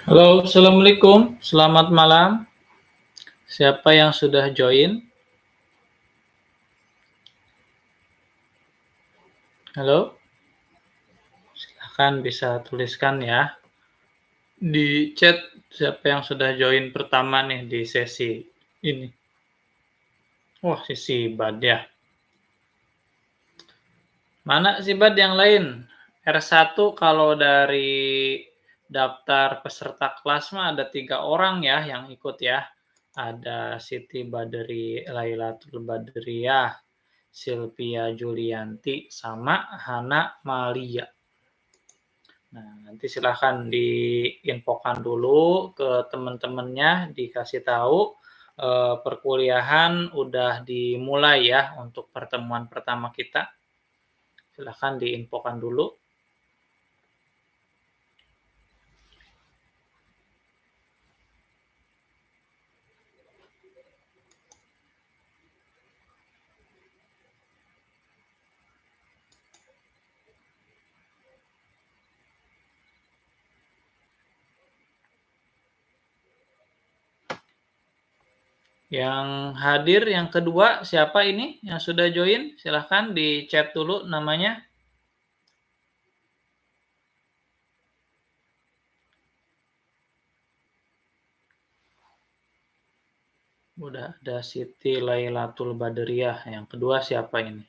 Halo, Assalamualaikum. Selamat malam. Siapa yang sudah join? Halo, silahkan bisa tuliskan ya di chat siapa yang sudah join pertama nih di sesi ini. Wah, si Bad ya. Mana si Bad yang lain? R1 kalau dari daftar peserta kelas mah ada 3 orang ya yang ikut ya. Ada Siti Badri Lailatul Badriyah, Sylvia Julianti, sama Hana Malia. Nah, nanti silahkan diinfokan dulu ke teman-temannya, dikasih tahu perkuliahan udah dimulai ya untuk pertemuan pertama kita. Silahkan diinfokan dulu. Yang hadir yang kedua siapa ini yang sudah join? Silahkan di chat dulu namanya. Udah ada Siti Lailatul Badriyah. Yang kedua siapa ini?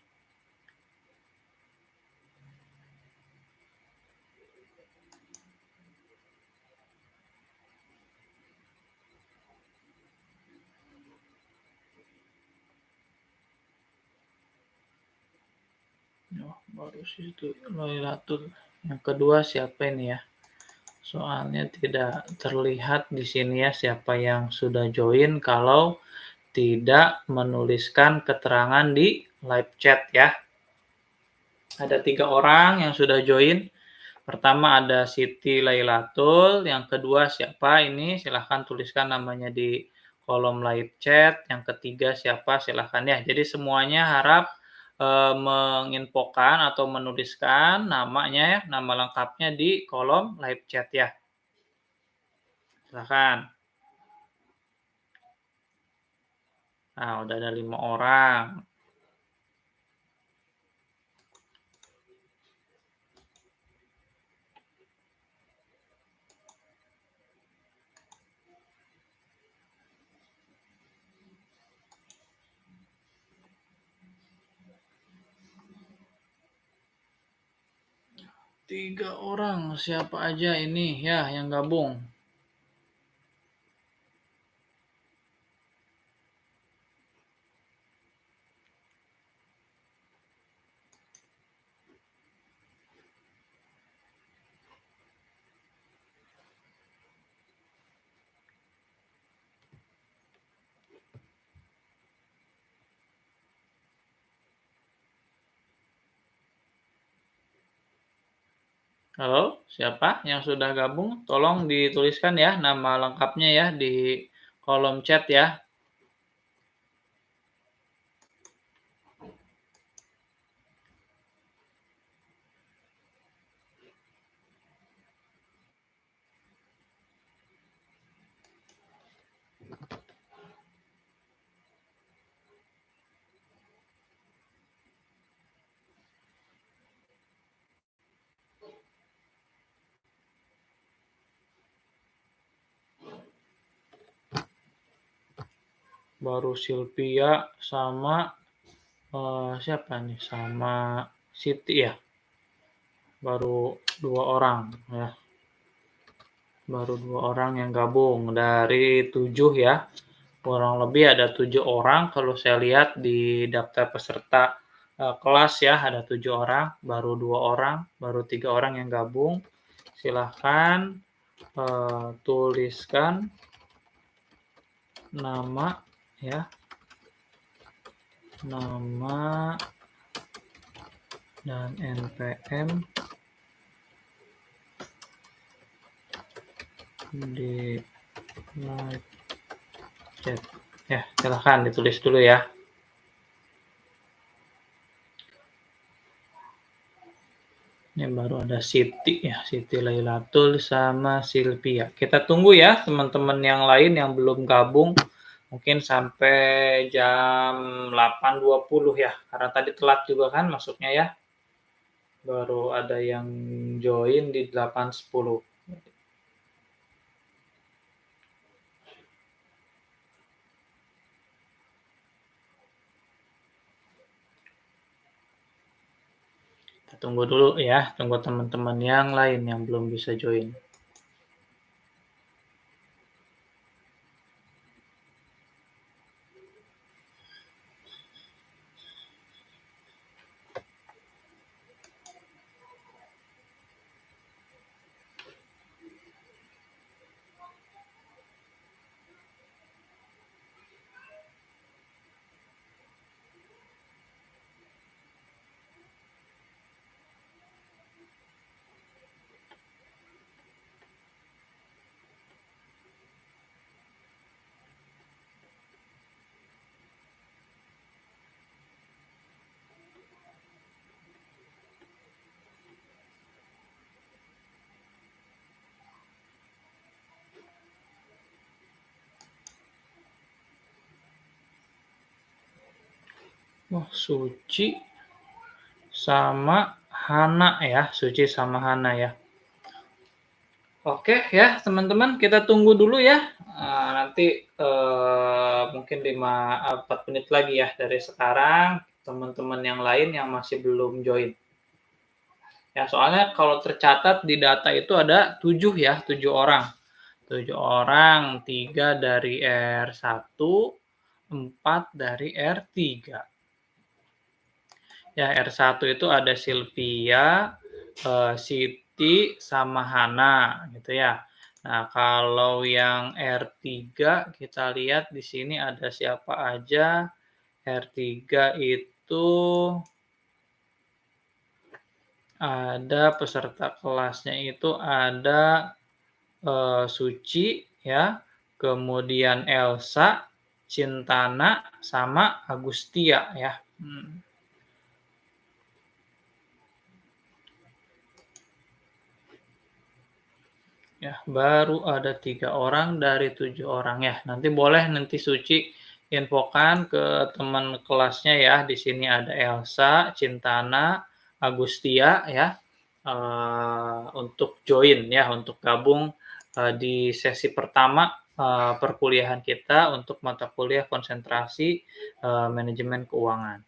Oh, baru Siti Lailatul. Yang kedua siapa ini ya? Soalnya tidak terlihat di sini ya siapa yang sudah join kalau tidak menuliskan keterangan di live chat ya. Ada 3 orang yang sudah join. Pertama ada Siti Lailatul, yang kedua siapa ini? Silahkan tuliskan namanya di kolom live chat. Yang ketiga siapa? Silahkan ya. Jadi semuanya harap menginfokan atau menuliskan namanya ya, nama lengkapnya di kolom live chat ya. Silahkan. Nah, udah ada 5 orang. Tiga orang, siapa aja ini ya yang gabung? Halo, siapa yang sudah gabung? Tolong dituliskan ya nama lengkapnya ya di kolom chat ya. Baru Sylvia sama siapa nih? Sama Siti ya. Baru 2 orang ya. Baru 2 orang yang gabung dari 7 ya. Kurang lebih ada 7 orang kalau saya lihat di daftar peserta kelas ya, ada 7 orang, baru 2 orang, baru 3 orang yang gabung. Silahkan tuliskan nama ya, nama dan NPM di live chat. Ya, silahkan ditulis dulu ya. Ini baru ada Siti ya, Siti Lailatul sama Silvia. Kita tunggu ya teman-teman yang lain yang belum gabung. Mungkin sampai jam 8.20 ya, karena tadi telat juga kan masuknya ya. Baru ada yang join di 8.10. Kita tunggu dulu ya, tunggu teman-teman yang lain yang belum bisa join. Wah, Suci sama Hana ya, Suci sama Hana ya. Oke ya teman-teman, kita tunggu dulu ya. Nanti mungkin 4 menit lagi ya dari sekarang, teman-teman yang lain yang masih belum join. Ya, soalnya kalau tercatat di data itu ada 7 ya, 7 orang. 7 orang, 3 dari R1, 4 dari R3. Ya, R1 itu ada Silvia, Siti, sama Hana gitu ya. Nah, kalau yang R3 kita lihat di sini ada siapa aja. R3 itu ada peserta kelasnya itu ada Suci ya, kemudian Elsa, Cintana, sama Agustia ya. Ya, baru ada 3 orang dari 7 orang ya. Nanti boleh nanti Suci infokan ke teman kelasnya ya. Di sini ada Elsa, Cintana, Agustia ya. Untuk join ya, untuk gabung di sesi pertama perkuliahan kita untuk mata kuliah konsentrasi manajemen keuangan.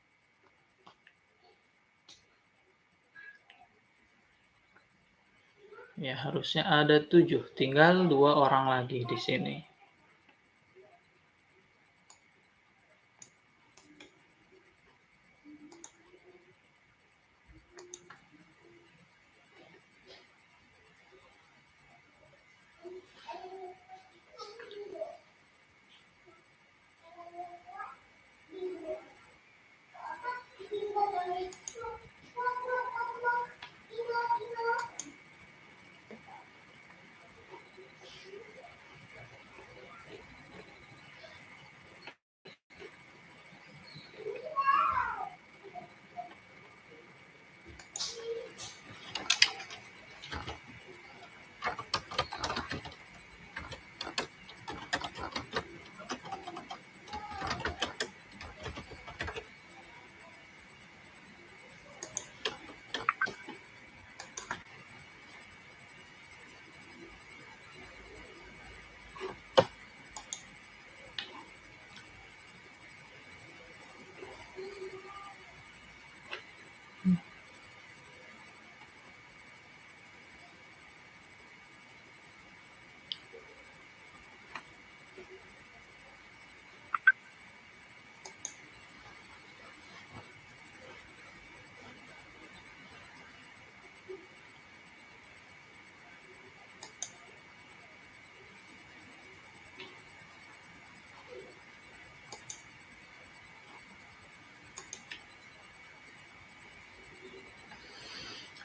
Ya, harusnya ada 7, tinggal 2 orang lagi di sini.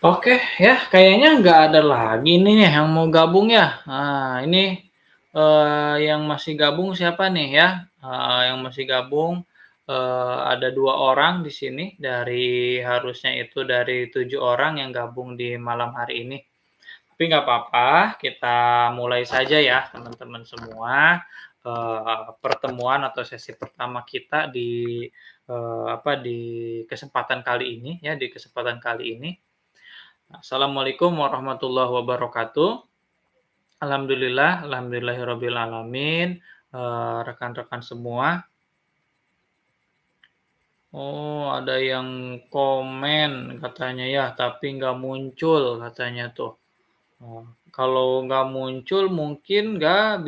Oke ya, kayaknya nggak ada lagi nih yang mau gabung ya. Nah, ini yang masih gabung siapa nih ya? Yang masih gabung ada 2 orang di sini harusnya itu dari 7 orang yang gabung di malam hari ini. Tapi nggak apa-apa, kita mulai saja ya teman-teman semua, pertemuan atau sesi pertama kita di kesempatan kali ini ya, di kesempatan kali ini. Assalamualaikum warahmatullahi wabarakatuh. Alhamdulillahirabbil alamin, rekan-rekan semua. Oh, ada yang komen katanya ya, tapi nggak muncul katanya tuh. Oh, kalau nggak muncul mungkin nggak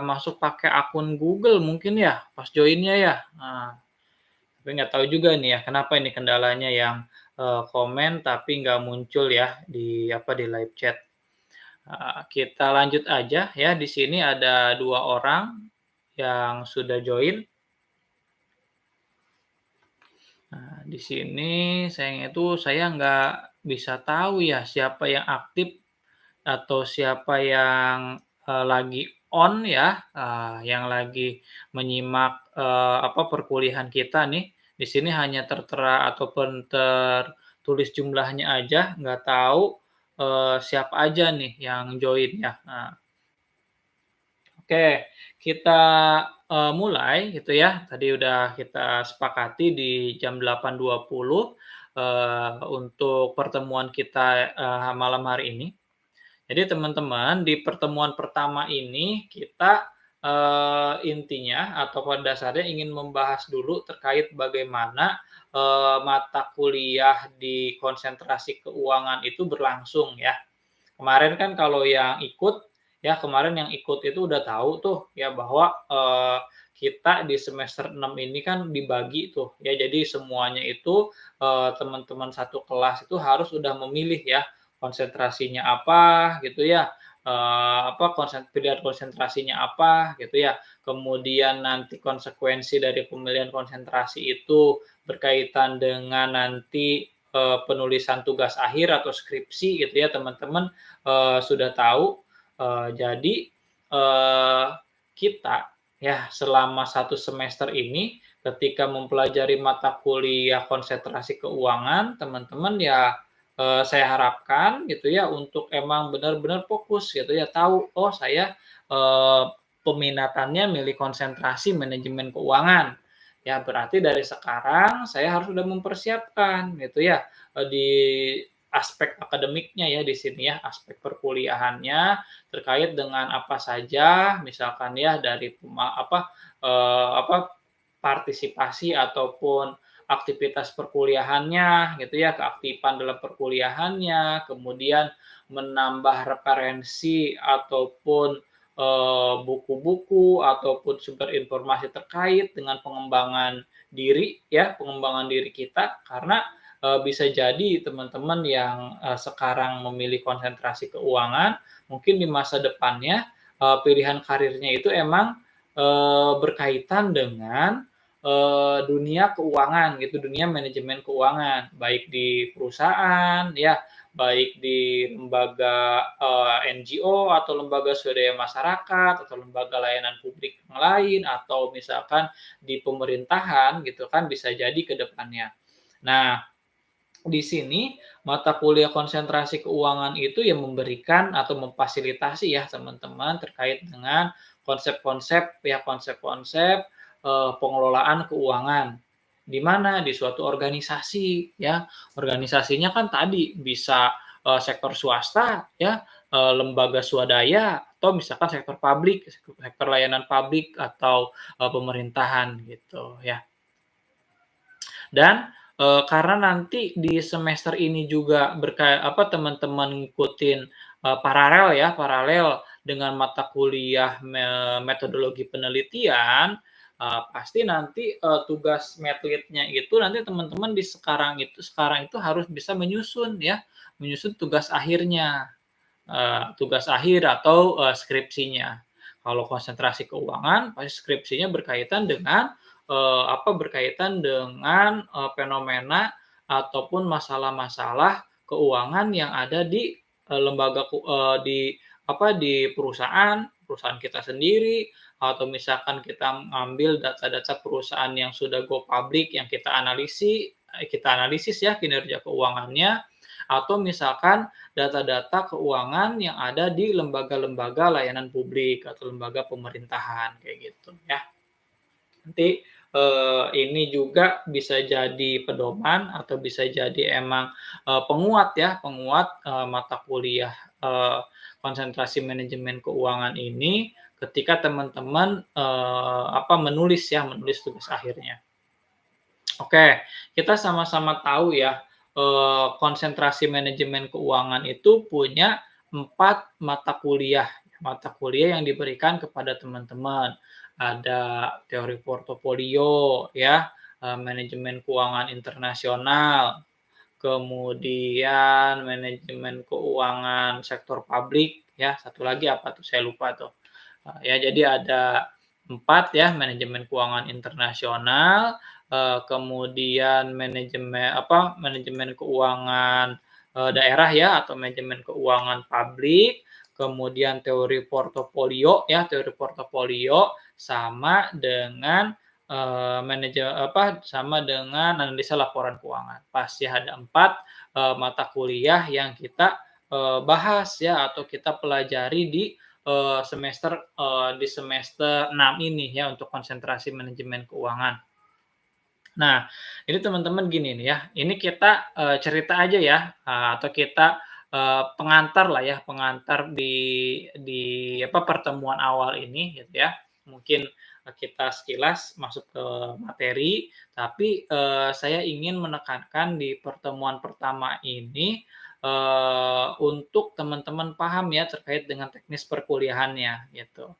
masuk pakai akun Google mungkin ya, pas join-nya ya? Nah, tapi nggak tahu juga nih ya, kenapa ini kendalanya yang, komen tapi nggak muncul ya di live chat. Kita lanjut aja ya, di sini ada 2 orang yang sudah join. Nah, di sini sayangnya itu saya nggak bisa tahu ya siapa yang aktif atau siapa yang, lagi on ya, yang lagi menyimak, perkuliahan kita nih. Di sini hanya tertera ataupun tertulis jumlahnya aja, nggak tahu, siapa aja nih yang join ya. Nah, oke, kita, mulai gitu ya. Tadi udah kita sepakati di jam 8.20, untuk pertemuan kita, malam hari ini. Jadi teman-teman, di pertemuan pertama ini kita, intinya atau pada dasarnya ingin membahas dulu terkait bagaimana, mata kuliah di konsentrasi keuangan itu berlangsung ya. Kemarin kan kalau yang ikut, ya kemarin yang ikut itu udah tahu tuh ya bahwa, kita di semester 6 ini kan dibagi tuh ya, jadi semuanya itu, teman-teman satu kelas itu harus udah memilih ya, konsentrasinya apa gitu ya, pilihan konsentrasinya apa gitu ya. Kemudian nanti konsekuensi dari pemilihan konsentrasi itu berkaitan dengan nanti, penulisan tugas akhir atau skripsi gitu ya teman-teman, sudah tahu. Jadi, kita ya selama 1 semester ini ketika mempelajari mata kuliah konsentrasi keuangan, teman-teman ya, saya harapkan gitu ya untuk emang benar-benar fokus gitu ya, tahu, oh saya, eee, peminatannya milih konsentrasi manajemen keuangan. Ya berarti dari sekarang saya harus sudah mempersiapkan gitu ya, di aspek akademiknya ya di sini ya, aspek perkuliahannya terkait dengan apa saja misalkan ya dari partisipasi ataupun aktivitas perkuliahannya gitu ya, keaktifan dalam perkuliahannya, kemudian menambah referensi ataupun, buku-buku ataupun sumber informasi terkait dengan pengembangan diri ya, pengembangan diri kita karena bisa jadi teman-teman yang, sekarang memilih konsentrasi keuangan, mungkin di masa depannya, pilihan karirnya itu emang, berkaitan dengan, dunia keuangan gitu, dunia manajemen keuangan, baik di perusahaan ya, baik di lembaga, NGO atau lembaga swadaya masyarakat, atau lembaga layanan publik yang lain, atau misalkan di pemerintahan gitu kan, bisa jadi ke depannya. Nah, di sini mata kuliah konsentrasi keuangan itu yang memberikan atau memfasilitasi ya teman-teman terkait dengan konsep-konsep pengelolaan keuangan. Di mana? Di suatu organisasi ya. Organisasinya kan tadi bisa, sektor swasta ya, lembaga swadaya atau misalkan sektor publik, sektor layanan publik atau, pemerintahan gitu ya. Dan, karena nanti di semester ini juga teman-teman ngikutin, paralel dengan mata kuliah metodologi penelitian, pasti nanti, tugas medlitnya itu nanti teman-teman sekarang itu harus bisa menyusun ya, menyusun tugas akhirnya, tugas akhir atau, skripsinya. Kalau konsentrasi keuangan, pasti skripsinya berkaitan dengan, fenomena ataupun masalah-masalah keuangan yang ada di, lembaga ku di perusahaan kita sendiri, atau misalkan kita ngambil data-data perusahaan yang sudah go public yang kita analisis ya kinerja keuangannya, atau misalkan data-data keuangan yang ada di lembaga-lembaga layanan publik atau lembaga pemerintahan kayak gitu ya. Nanti, ini juga bisa jadi pedoman atau bisa jadi emang, penguat ya, penguat, mata kuliah, konsentrasi manajemen keuangan ini ketika teman-teman, menulis tugas akhirnya. Oke, kita sama-sama tahu ya, konsentrasi manajemen keuangan itu punya 4 mata kuliah yang diberikan kepada teman-teman. Ada teori portofolio ya, manajemen keuangan internasional, kemudian manajemen keuangan sektor publik ya, satu lagi apa tuh saya lupa tuh. Ya jadi ada 4 ya, manajemen keuangan internasional, kemudian manajemen keuangan, daerah ya atau manajemen keuangan publik, kemudian teori portofolio ya, teori portofolio sama dengan, sama dengan analisa laporan keuangan. Pasti ada 4, mata kuliah yang kita, bahas ya atau kita pelajari di semester 6 ini ya untuk konsentrasi manajemen keuangan. Nah, ini teman-teman gini nih ya, ini kita, cerita aja ya, atau kita, pengantar lah ya, pengantar di pertemuan awal ini gitu ya. Mungkin, kita sekilas masuk ke materi, tapi, saya ingin menekankan di pertemuan pertama ini, untuk teman-teman paham ya terkait dengan teknis perkuliahannya gitu.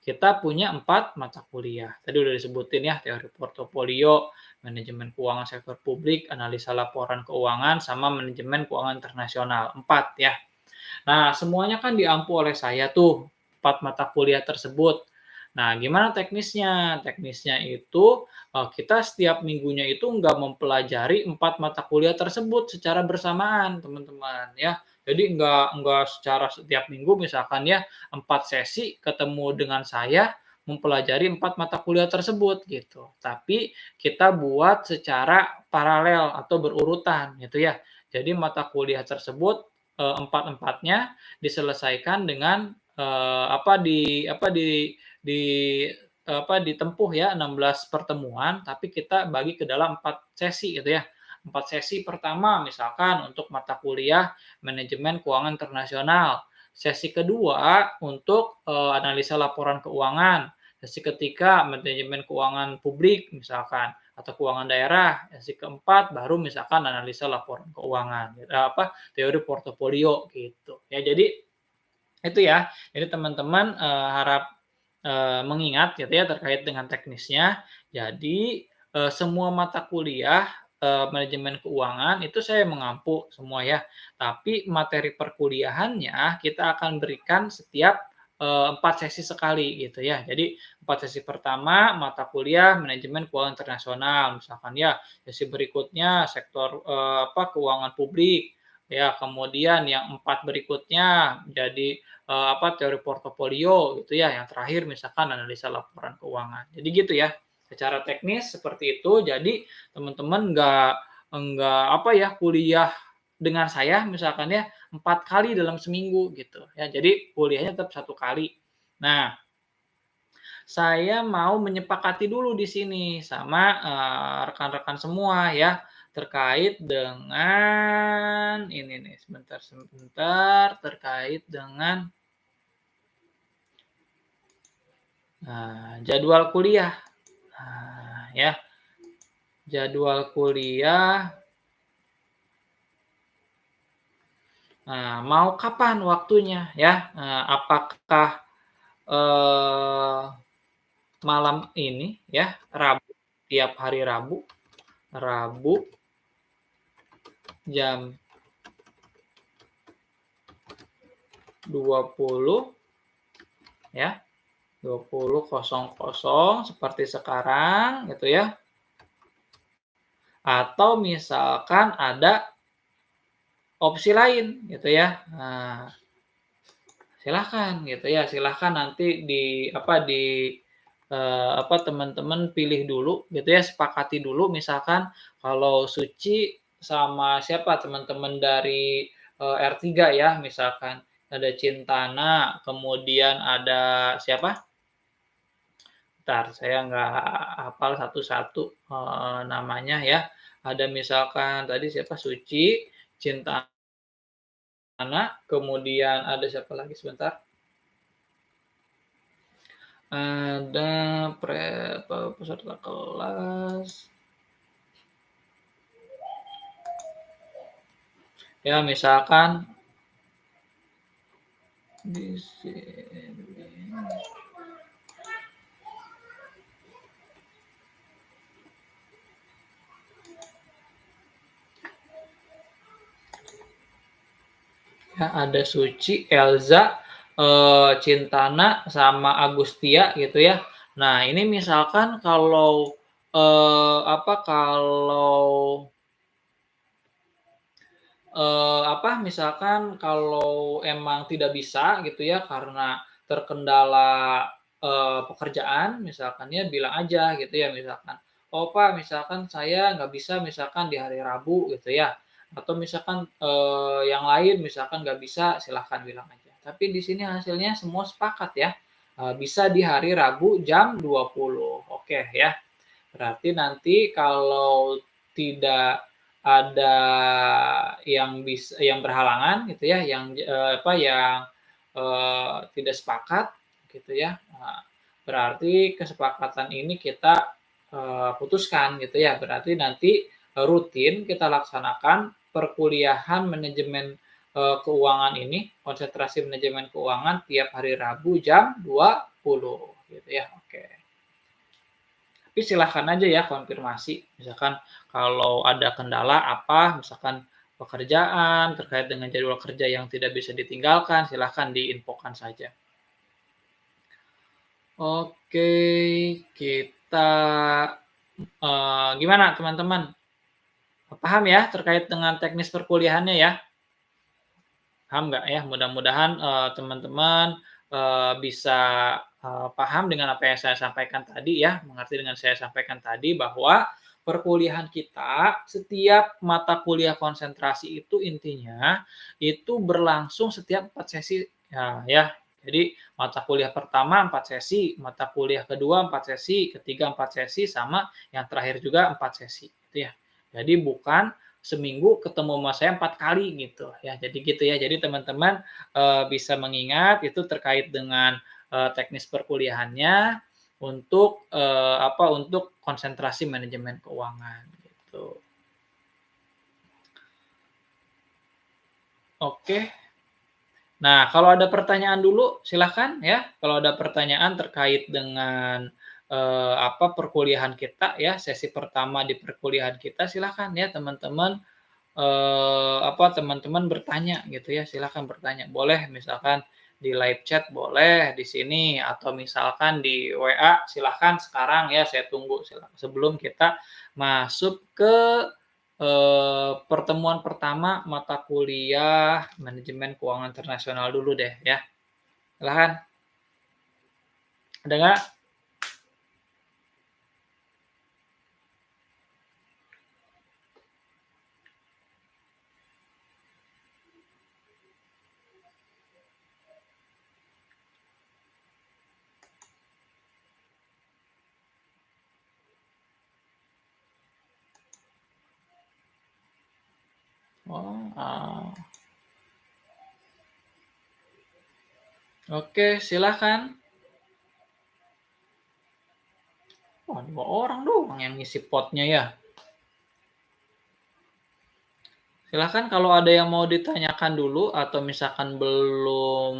Kita punya 4 mata kuliah. Tadi udah disebutin ya, teori portofolio, manajemen keuangan sektor publik, analisa laporan keuangan, sama manajemen keuangan internasional, 4 ya. Nah, semuanya kan diampu oleh saya tuh, 4 mata kuliah tersebut. Nah, gimana teknisnya? Teknisnya itu, kita setiap minggunya itu nggak mempelajari 4 mata kuliah tersebut secara bersamaan, teman-teman, ya. Jadi nggak secara setiap minggu misalkan ya, 4 sesi ketemu dengan saya, mempelajari 4 mata kuliah tersebut, gitu. Tapi kita buat secara paralel atau berurutan, gitu ya. Jadi mata kuliah tersebut, empat-empatnya diselesaikan dengan, di ditempuh ya 16 pertemuan, tapi kita bagi ke dalam 4 sesi gitu ya. 4 sesi pertama misalkan untuk mata kuliah manajemen keuangan internasional. Sesi kedua untuk, analisa laporan keuangan. Sesi ketiga manajemen keuangan publik misalkan, atau keuangan daerah. Sesi keempat baru misalkan analisa laporan keuangan, teori portofolio gitu. Ya jadi itu ya. Jadi teman-teman, harap, mengingat gitu ya terkait dengan teknisnya. Jadi, semua mata kuliah, manajemen keuangan itu saya mengampu semua ya. Tapi materi perkuliahannya kita akan berikan setiap, 4 sesi sekali gitu ya. Jadi 4 sesi pertama mata kuliah manajemen keuangan internasional misalkan ya. Sesi berikutnya sektor, keuangan publik. Ya, kemudian yang 4 berikutnya jadi, teori portofolio gitu ya, yang terakhir misalkan analisa laporan keuangan. Jadi gitu ya, secara teknis seperti itu. Jadi teman-teman kuliah dengan saya misalkan ya 4 kali dalam seminggu gitu ya. Jadi kuliahnya tetap 1 kali. Nah, saya mau menyepakati dulu di sini sama, rekan-rekan semua ya, terkait dengan ini nih, sebentar, terkait dengan, jadwal kuliah. Ya, jadwal kuliah, mau kapan waktunya ya, apakah, eee, malam ini ya, Rabu, tiap hari Rabu jam 20 ya, 20.00 seperti sekarang gitu ya. Atau misalkan ada opsi lain gitu ya. Nah, silahkan gitu ya, silahkan nanti teman-teman pilih dulu gitu ya, sepakati dulu misalkan kalau Suci sama siapa teman-teman dari, R3 ya misalkan, ada Cintana, kemudian ada siapa? Bentar saya nggak hafal satu-satu, namanya ya. Ada misalkan tadi siapa, Suci, Cintana, kemudian ada siapa lagi sebentar? Ada peserta kelas, ya misalkan di sini. Ya, ada Suci, Elza, Cintana, sama Agustia gitu ya. Nah, ini misalkan kalau, kalau misalkan kalau emang tidak bisa gitu ya karena terkendala, pekerjaan misalkan ya bilang aja gitu ya misalkan, "Oh Pak, misalkan saya nggak bisa misalkan di hari Rabu," gitu ya, atau misalkan, yang lain misalkan nggak bisa silahkan bilang aja. Tapi di sini hasilnya semua sepakat ya, bisa di hari Rabu jam 20. Oke ya. Berarti nanti kalau tidak ada yang berhalangan gitu ya, tidak sepakat gitu ya, berarti kesepakatan ini kita, putuskan gitu ya. Berarti nanti, rutin kita laksanakan perkuliahan manajemen, keuangan ini, konsentrasi manajemen keuangan tiap hari Rabu jam 20 gitu ya, oke. Tapi silahkan aja ya konfirmasi, misalkan kalau ada kendala apa, misalkan pekerjaan, terkait dengan jadwal kerja yang tidak bisa ditinggalkan, silahkan diinfokan saja. Oke, kita, gimana teman-teman? Paham ya terkait dengan teknis perkuliahannya ya? Paham nggak ya? Mudah-mudahan, teman-teman, bisa, paham dengan apa yang saya sampaikan tadi ya, mengerti dengan saya sampaikan tadi bahwa perkuliahan kita, setiap mata kuliah konsentrasi itu intinya, itu berlangsung setiap 4 sesi ya. Jadi mata kuliah pertama 4 sesi, mata kuliah kedua 4 sesi, ketiga 4 sesi, sama yang terakhir juga 4 sesi, gitu ya. Jadi bukan seminggu ketemu sama saya 4 kali gitu ya. Jadi gitu ya. Jadi teman-teman, bisa mengingat itu terkait dengan, teknis perkuliahannya untuk, untuk konsentrasi manajemen keuangan gitu. Oke. Nah, kalau ada pertanyaan dulu silahkan ya. Kalau ada pertanyaan terkait dengan, perkuliahan kita ya, sesi pertama di perkuliahan kita silahkan ya teman-teman, teman-teman bertanya gitu ya, silakan bertanya. Boleh misalkan di live chat boleh di sini atau misalkan di WA silahkan sekarang ya saya tunggu sebelum kita masuk ke, pertemuan pertama mata kuliah manajemen keuangan internasional dulu deh ya. Silahkan, ada nggak? Oh, oke silahkan. Wah 2 orang doang yang ngisi potnya ya. Silahkan kalau ada yang mau ditanyakan dulu atau misalkan belum,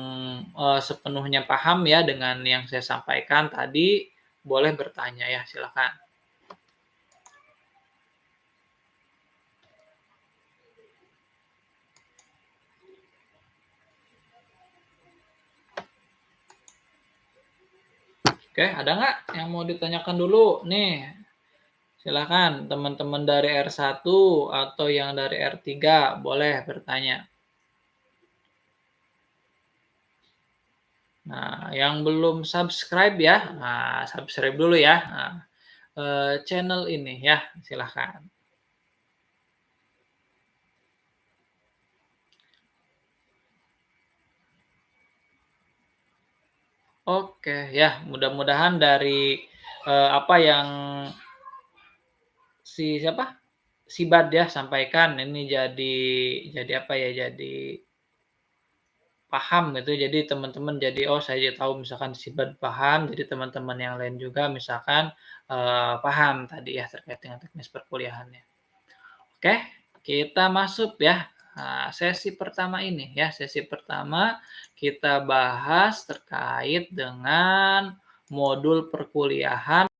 sepenuhnya paham ya dengan yang saya sampaikan tadi, boleh bertanya ya, silakan. Oke, ada nggak yang mau ditanyakan dulu? Nih, silakan teman-teman dari R1 atau yang dari R3 boleh bertanya. Nah, yang belum subscribe ya, nah subscribe dulu ya, channel ini ya, silahkan. Oke, ya mudah-mudahan dari, apa yang siapa, si Bad ya sampaikan ini jadi apa ya, jadi paham gitu. Jadi teman-teman jadi, oh saya jadi tahu misalkan si Bad paham, jadi teman-teman yang lain juga misalkan, paham tadi ya terkait dengan teknis perkuliahannya. Oke, kita masuk ya, sesi pertama ini ya. Sesi pertama kita bahas terkait dengan modul perkuliahan